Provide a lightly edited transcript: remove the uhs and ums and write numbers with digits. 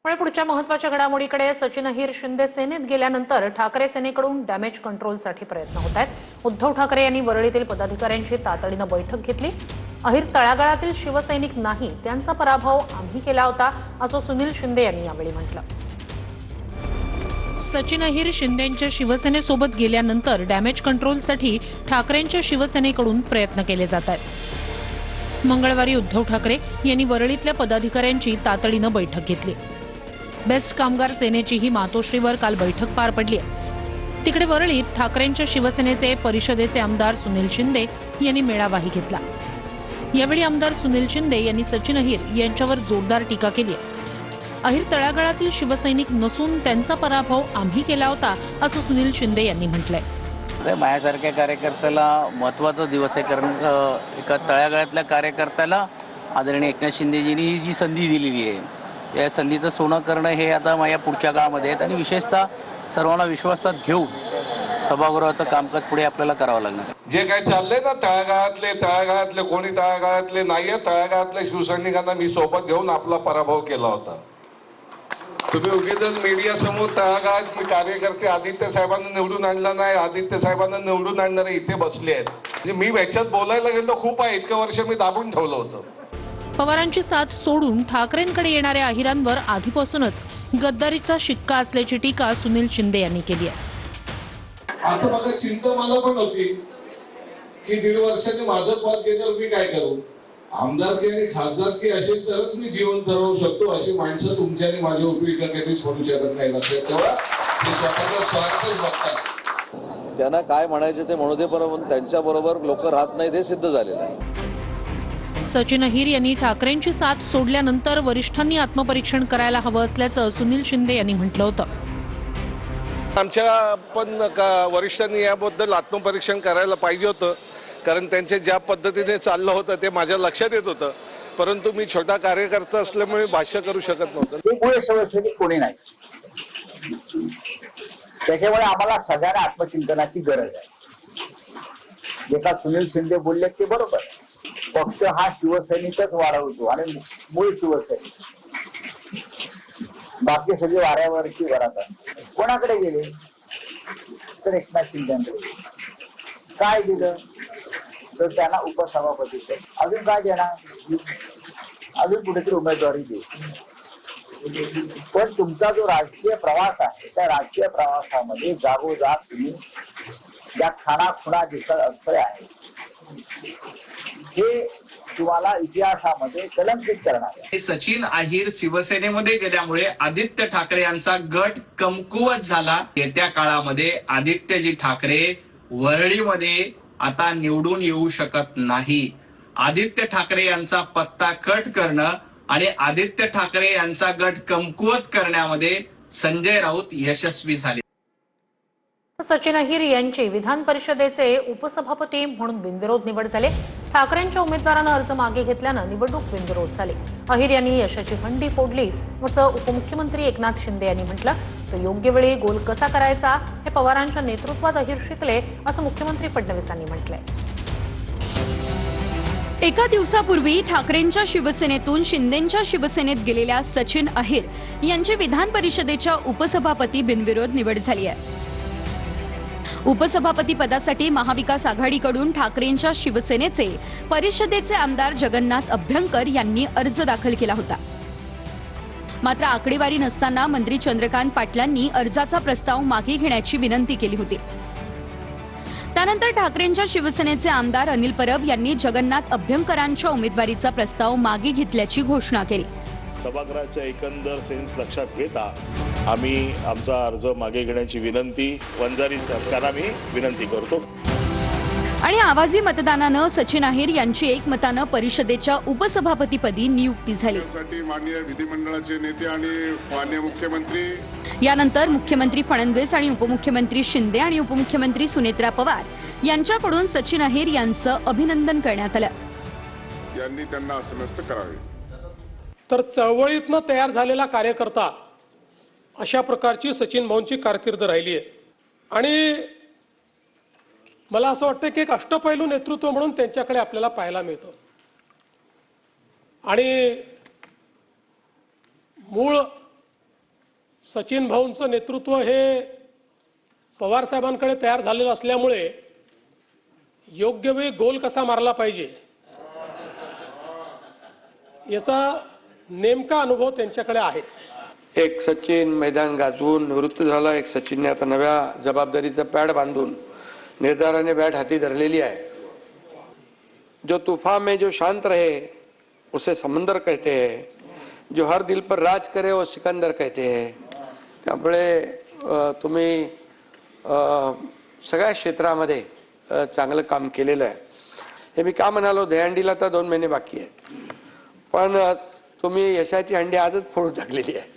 पुढच्या महत्त्वाच्या घडामोडीकडे सचिन अहिर शिंदे सेनेत गेल्यानंतर ठाकरे सेनेकडून डॅमेज कंट्रोलसाठी प्रयत्न होत आहेत। उद्धव ठाकरे यांनी वरळीतील पदाधिकाऱ्यांची तातडीने बैठक घेतली। अहिर तळागाळातील शिवसैनिक नाही, त्यांचा पराभव आम्ही केला होता असं सुनील शिंदे यांनी यावेळी म्हटलं। सचिन अहिर शिंदेंच्या शिवसेनेसोबत गेल्यानंतर डॅमेज कंट्रोलसाठी ठाकरेंच्या शिवसेनेकडून प्रयत्न केले जात आहेत। मंगळवारी उद्धव ठाकरे यांनी वरळीतल्या पदाधिकाऱ्यांची तातडीने बैठक घेतली। बेस्ट कामगार सेनेचीही मातोश्रीवर काल बैठक पार पडली आहे। तिकडे वरळीत ठाकरेंच्या शिवसेनेचे परिषदेचे आमदार सुनील शिंदे यांनी मेळावाही घेतला। यावेळी आमदार सुनील शिंदे यांनी सचिन अहिर यांच्यावर जोरदार टीका केली आहे। अहिर तळागाळातील शिवसैनिक नसून त्यांचा पराभव आम्ही केला होता असं सुनील शिंदे यांनी म्हटलंय। माझ्यासारख्या कार्यकर्त्याला महत्त्वाचा दिवस आहे, कारण एका तळागाळातल्या कार्यकर्त्याला आदरणीय एकनाथ शिंदेजींनी ही जी संधी दिलेली आहे, या संधीचं सोनं करणं हे आता माझ्या पुढच्या काळामध्ये आहेत आणि विशेषतः सर्वांना विश्वासात घेऊन सभागृहाचं कामकाज पुढे आपल्याला करावं लागणार। जे काही चाललंय ना तळागाळातले कोणी तळागाळातले नाहीये, तळागाळातल्या शिवसैनिकांना मी सोबत घेऊन आपला पराभव केला होता। तुम्ही उगीच मीडिया समोर तळागाळात मी कार्यकर्ते आदित्य साहेबांना निवडून आणला नाही, आदित्य साहेबांना निवडून आणणारे इथे बसले आहेत। म्हणजे मी याच्यात बोलायला गेलो खूप आहे, इतकं वर्ष मी दाबून ठेवलं होतं। पवारांची साथ सोडून ठाकरेंकडे येणाऱ्या अहिरांवर आधीपासूनच गद्दारीचा शिक्का असल्याची टीका सुनील शिंदे यांनी केली आहे। आता बघा, चिंता मला पण होती की 1.5 वर्षाने माझं पद गेल्यावर मी काय करू। आमदारकी आणि खासदारकी असेल तरच मी जीवन ठरवू शकतो, अशी माणसं तुमच्या आणि माझ्या उपयोगिता कधीच पडू शकत नाही। लक्षात ठेवा, ते स्वतःचा स्वार्थच बघतात। त्यांना काय म्हणायचे ते म्हणू दे, पण त्यांच्या बरोबर लोक राहत नाही हे सिद्ध झालेलं आहे। सचिन अहिर यांनी ठाकरेंची साथ सोडल्यानंतर वरिष्ठांनी आत्मपरीक्षण करायला हवं असल्याचं सुनील शिंदे यांनी म्हटलं होतं। आमच्या पण वरिष्ठांनी याबद्दल आत्मपरीक्षण करायला पाहिजे होतं, कारण त्यांचे ज्या पद्धतीने चाललं होतं ते माझ्या लक्षात येत होतं, परंतु मी छोटा कार्यकर्ता असल्यामुळे भाष्य करू शकत नव्हतं। कोणी नाही, त्याच्यामुळे आम्हाला सगळ्यांना आत्मचिंतनाची गरज आहे। जे का सुनील शिंदे बोलले ते बरोबर, पक्ष हा शिवसैनिकच वाढवतो आणि मूळ शिवसैनिक, बाकी सगळे वाऱ्यावरची वरात। कोणाकडे गेले तर एकनाथ शिंदेकडे। काय दिलं तर त्यांना उपसभापती, अजून काय देणार, अजून कुठेतरी उमेदवारी दे। पण तुमचा जो राजकीय प्रवास आहे, त्या राजकीय प्रवासामध्ये जागोजाग तुम्ही ज्या खाणाखुणा दिसत अडथळे आहेत हे तुम्हाला इतिहासामध्ये कलंकित करणार आहे। सचिन अहिर शिवसेनेमध्ये गेल्यामुळे आदित्य ठाकरे यांचा गट कमकुवत झाला। येत्या काळामध्ये आदित्यजी ठाकरे वरळीमध्ये आता निवडून येऊ शकत नाही। आदित्य ठाकरे यांचा पत्ता कट करणं आणि आदित्य ठाकरे यांचा गट कमकुवत करण्यामध्ये संजय राऊत यशस्वी झाले। सचिन अहिर यांची विधान परिषदेचे उपसभापती म्हणून बिनविरोध निवड झाली। ठाकरेंच्या उमेदवारानं अर्ज मागे घेतल्यानं निवडणूक बिनविरोध झाली। अहिर यांनी यशाची हंडी फोडली असं उपमुख्यमंत्री एकनाथ शिंदे यांनी म्हटलं। तर योग्य वेळी गोल कसा करायचा हे पवारांच्या नेतृत्वात अहिर शिकले असं मुख्यमंत्री फडणवीसांनी म्हटलंय। एका दिवसापूर्वी ठाकरेंच्या शिवसेनेतून शिंदेंच्या शिवसेनेत गेलेल्या सचिन अहिर यांची विधान परिषदेच्या उपसभापती बिनविरोध निवड झाली आहे। उपसभापती पदासाठी महाविकास आघाडीकडून ठाकरेंच्या शिवसेनेचे परिषदेचे आमदार जगन्नाथ अभ्यंकर यांनी अर्ज दाखल केला होता। मात्र आकडेवारी नसताना मंत्री चंद्रकांत पाटलांनी अर्जाचा प्रस्ताव मागे घेण्याची विनंती केली होती। त्यानंतर ठाकरेंच्या शिवसेनेचे आमदार अनिल परब यांनी जगन्नाथ अभ्यंकरांच्या उमेदवारीचा प्रस्ताव मागे घेतल्याची घोषणा केली। सभागृहाचा एकंदर सेन्स लक्षात घेता आम्ही आमचा अर्ज मागे घेण्याची विनंती वंजारी सरकारला मी विनंती करतो। आणि आवाजी मतदानानं सचिन अहिर यांची एकमतानं परिषदेच्या उपसभापतीपदी नियुक्ती झाली। माननीय विधिमंडळाचे नेते आणि माननीय मुख्यमंत्री, यानंतर मुख्यमंत्री फडणवीस आणि उपमुख्यमंत्री शिंदे आणि उपमुख्यमंत्री सुनेत्रा पवार यांच्याकडून सचिन अहिर यांचं अभिनंदन करण्यात आलं। यांनी त्यांना असमस्त करावे। तर चळवळीतनं तयार झालेला कार्यकर्ता अशा प्रकारची सचिन भाऊंची कारकीर्द राहिली आहे। आणि मला असं वाटतं की एक अष्टपैलू नेतृत्व म्हणून त्यांच्याकडे आपल्याला पाहायला मिळतं। आणि मूळ सचिन भाऊंचं नेतृत्व हे पवार साहेबांकडे तयार झालेलं असल्यामुळे योग्य वेळी गोल कसा मारला पाहिजे याचा नेमका अनुभव त्यांच्याकडे आहे. एक सचिन मैदान गाजवून निवृत्त झाला, एक सचिनने आता नव्या जबाबदारीचा पॅड बांधून निर्धाराने बॅट हाती धरलेली आहे. जो तूफान में जो शांत रहे उसे समंदर कहते हैं, जो हर दिल पर राज करे वो सिकंदर कहते हैं. त्यामुळे तुम्ही सगळ्या क्षेत्रामध्ये चांगलं काम केलेलं आहे. हे मी का म्हणालो, दहीहंडीला तर 2 महिने बाकी आहेत, पण तुम्ही यशाची हंडी आजच फोडून टाकलेली आहे.